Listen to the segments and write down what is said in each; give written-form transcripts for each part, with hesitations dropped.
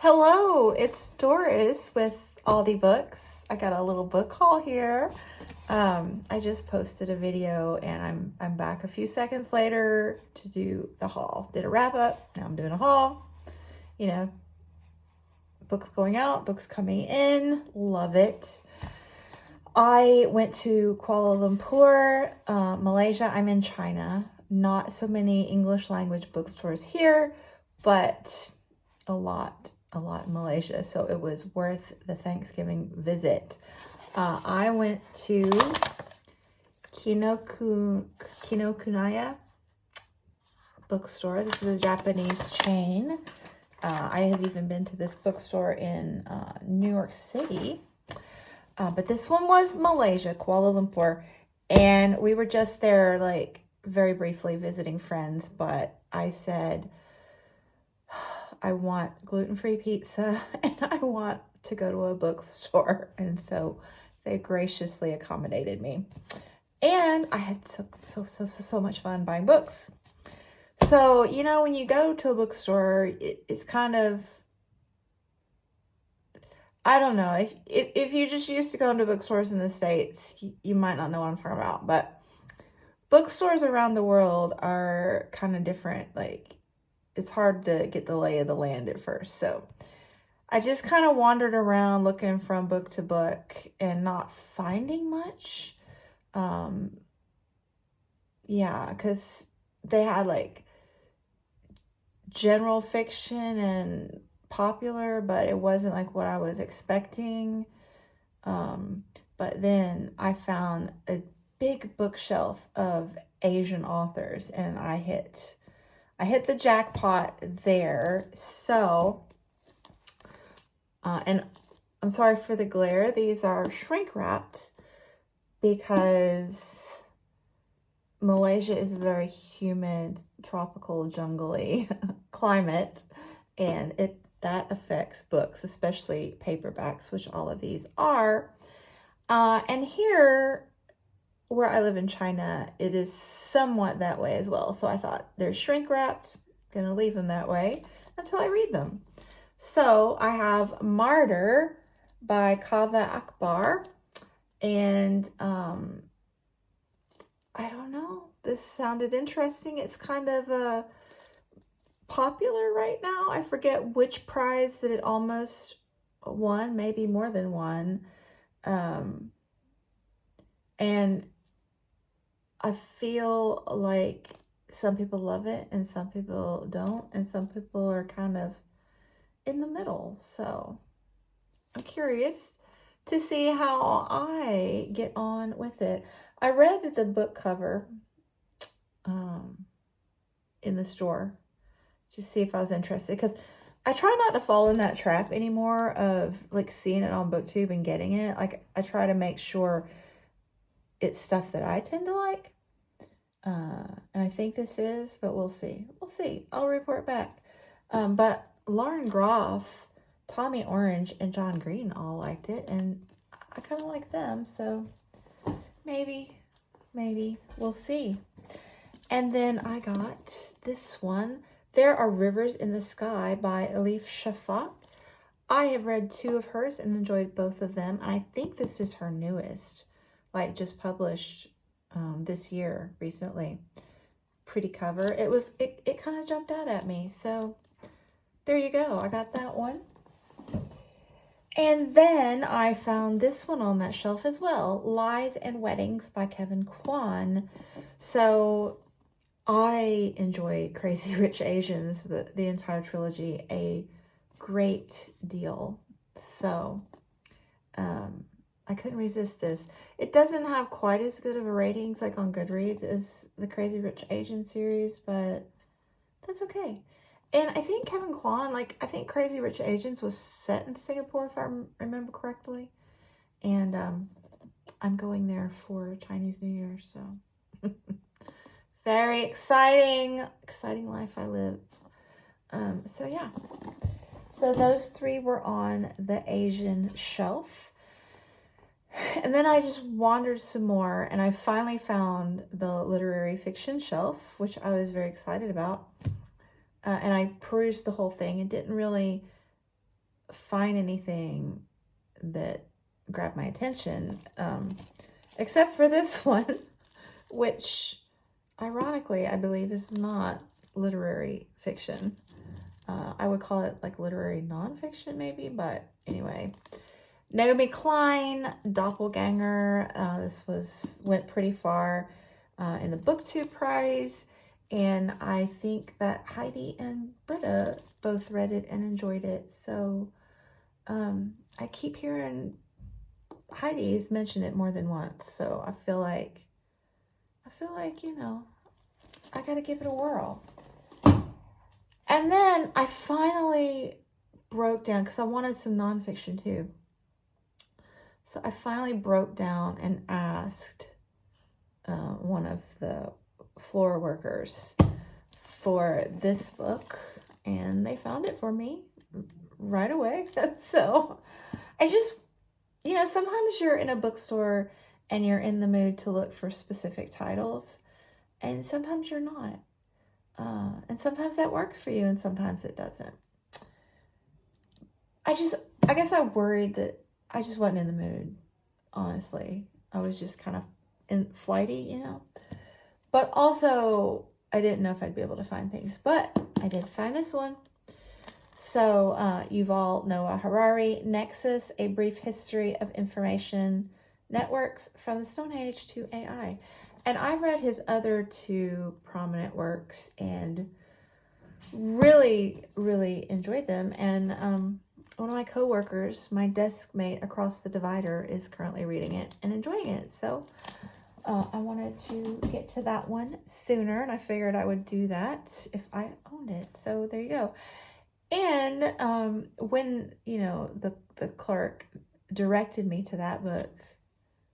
Hello, it's Doris with Aldi Books. I got a little book haul here. I just posted a video and I'm back a few seconds later to do the haul. Did a wrap up, now I'm doing a haul. You know, books going out, books coming in, love it. I went to Kuala Lumpur, Malaysia. I'm in China. Not so many English language bookstores here, but a lot in Malaysia, so it was worth the Thanksgiving visit. I went to Kinokuniya bookstore. This is a Japanese chain. I have even been to this bookstore in New York City, but this one was Malaysia, Kuala Lumpur, and we were just there like very briefly visiting friends, but I said, I want gluten-free pizza and I want to go to a bookstore. And so they graciously accommodated me. And I had so much fun buying books. So, you know, when you go to a bookstore, it's kind of, I don't know, if you're just used to going to bookstores in the States, you might not know what I'm talking about. But bookstores around the world are kind of different. Like, it's hard to get the lay of the land at first. So I just kind of wandered around looking from book to book and not finding much. Yeah, because they had like general fiction and popular, but it wasn't like what I was expecting. But then I found a big bookshelf of Asian authors and I hit the jackpot there. So, and I'm sorry for the glare. These are shrink wrapped because Malaysia is a very humid, tropical, jungly climate, and that affects books, especially paperbacks, which all of these are. And here, where I live in China, it is somewhat that way as well. So I thought they're shrink wrapped, gonna leave them that way until I read them. So I have Martyr by Kaveh Akbar, and I don't know, this sounded interesting. It's kind of popular right now. I forget which prize that it almost won, maybe more than one. And I feel like some people love it and some people don't, and some people are kind of in the middle. So I'm curious to see how I get on with it. I read the book cover in the store to see if I was interested, because I try not to fall in that trap anymore of like seeing it on BookTube and getting it. Like, I try to make sure it's stuff that I tend to like. And I think this is, but we'll see. We'll see. I'll report back. But Lauren Groff, Tommy Orange, and John Green all liked it, and I kind of like them, so maybe we'll see. And then I got this one, There Are Rivers in the Sky by Elif Shafak. I have read 2 of hers and enjoyed both of them. And I think this is her newest, like just published this year, recently. Pretty cover. It kind of jumped out at me. So there you go. I got that one. And then I found this one on that shelf as well, Lies and Weddings by Kevin Kwan. So I enjoyed Crazy Rich Asians, the entire trilogy, a great deal. So I couldn't resist this. It doesn't have quite as good of a ratings like on Goodreads as the Crazy Rich Asian series, but that's okay. And I think Kevin Kwan, I think Crazy Rich Asians was set in Singapore, if I remember correctly. And I'm going there for Chinese New Year, so very exciting life I live. So yeah. So those 3 were on the Asian shelf. And then I just wandered some more, and I finally found the literary fiction shelf, which I was very excited about. And I perused the whole thing and didn't really find anything that grabbed my attention, except for this one, which ironically I believe is not literary fiction. I would call it like literary nonfiction maybe, but anyway. Naomi Klein, Doppelganger. This went pretty far in the BookTube prize, and I think that Heidi and Britta both read it and enjoyed it. So I keep hearing Heidi's mentioned it more than once, so I feel like I gotta give it a whirl. And then I finally broke down, because I wanted some nonfiction too. So I finally broke down and asked one of the floor workers for this book, and they found it for me right away. So I just, sometimes you're in a bookstore and you're in the mood to look for specific titles, and sometimes you're not. And sometimes that works for you and sometimes it doesn't. I guess I worried that I just wasn't in the mood, honestly. I was just kind of flighty, But also, I didn't know if I'd be able to find things. But I did find this one. So, Yuval Noah Harari, Nexus, A Brief History of Information Networks from the Stone Age to AI. And I read his other two prominent works and really, really enjoyed them. And one of my coworkers, my desk mate across the divider, is currently reading it and enjoying it. So I wanted to get to that one sooner, and I figured I would do that if I owned it. So there you go. And when, the clerk directed me to that book,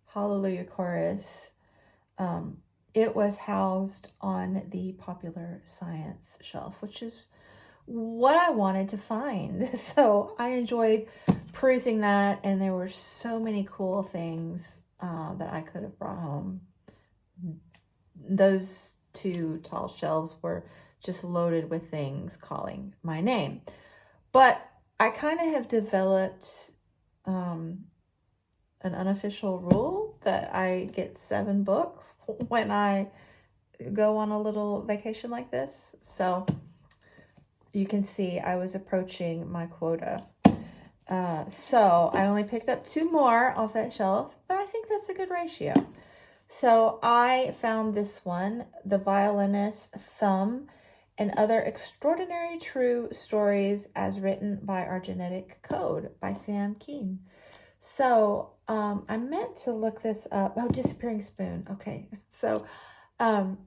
Hallelujah Chorus, it was housed on the popular science shelf, which is what I wanted to find. So I enjoyed perusing that, and there were so many cool things that I could have brought home. Those two tall shelves were just loaded with things calling my name. But I kind of have developed an unofficial rule that I get 7 books when I go on a little vacation like this. So you can see I was approaching my quota. So I only picked up 2 more off that shelf, but I think that's a good ratio. So I found this one, The Violinist's Thumb and Other Extraordinary True Stories as Written by Our Genetic Code by Sam Keen. So I meant to look this up. Oh, Disappearing Spoon. Okay. So 2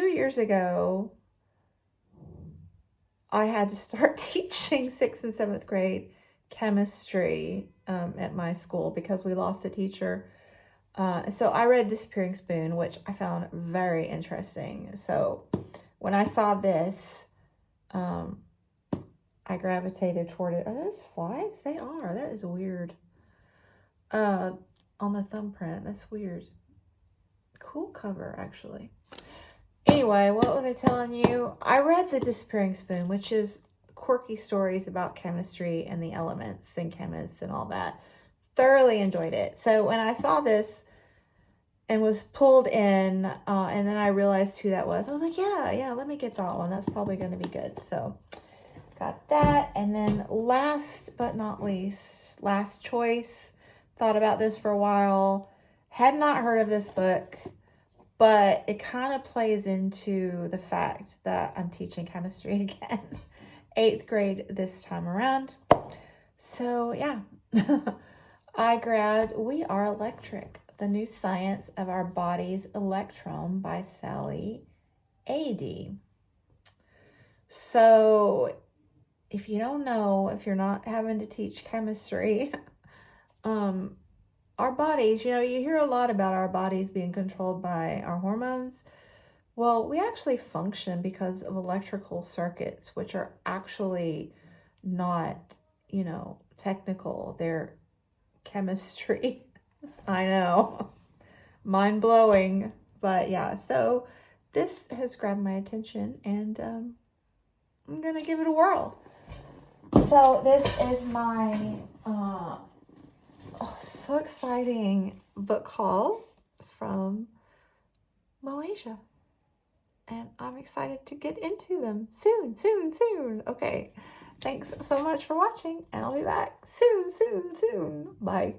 years ago, I had to start teaching 6th and 7th grade chemistry at my school because we lost a teacher. So I read Disappearing Spoon, which I found very interesting. So when I saw this, I gravitated toward it. Are those flies? They are. That is weird. On the thumbprint. That's weird. Cool cover, actually. Anyway, what was I telling you? I read The Disappearing Spoon, which is quirky stories about chemistry and the elements and chemists and all that. Thoroughly enjoyed it. So when I saw this and was pulled in, and then I realized who that was, I was like, yeah, let me get that one. That's probably going to be good. So got that. And then last but not least, last choice, thought about this for a while, had not heard of this book, but it kind of plays into the fact that I'm teaching chemistry again, 8th grade this time around. So yeah, I grabbed We Are Electric, The New Science of Our Body's Electron by Sally Ady. So if you don't know, if you're not having to teach chemistry, our bodies, you hear a lot about our bodies being controlled by our hormones. Well, we actually function because of electrical circuits, which are actually not, technical. They're chemistry. I know. Mind blowing. But yeah, so this has grabbed my attention, and I'm going to give it a whirl. So this is my so exciting book haul from Malaysia. And I'm excited to get into them soon. Okay. Thanks so much for watching, and I'll be back soon. Bye.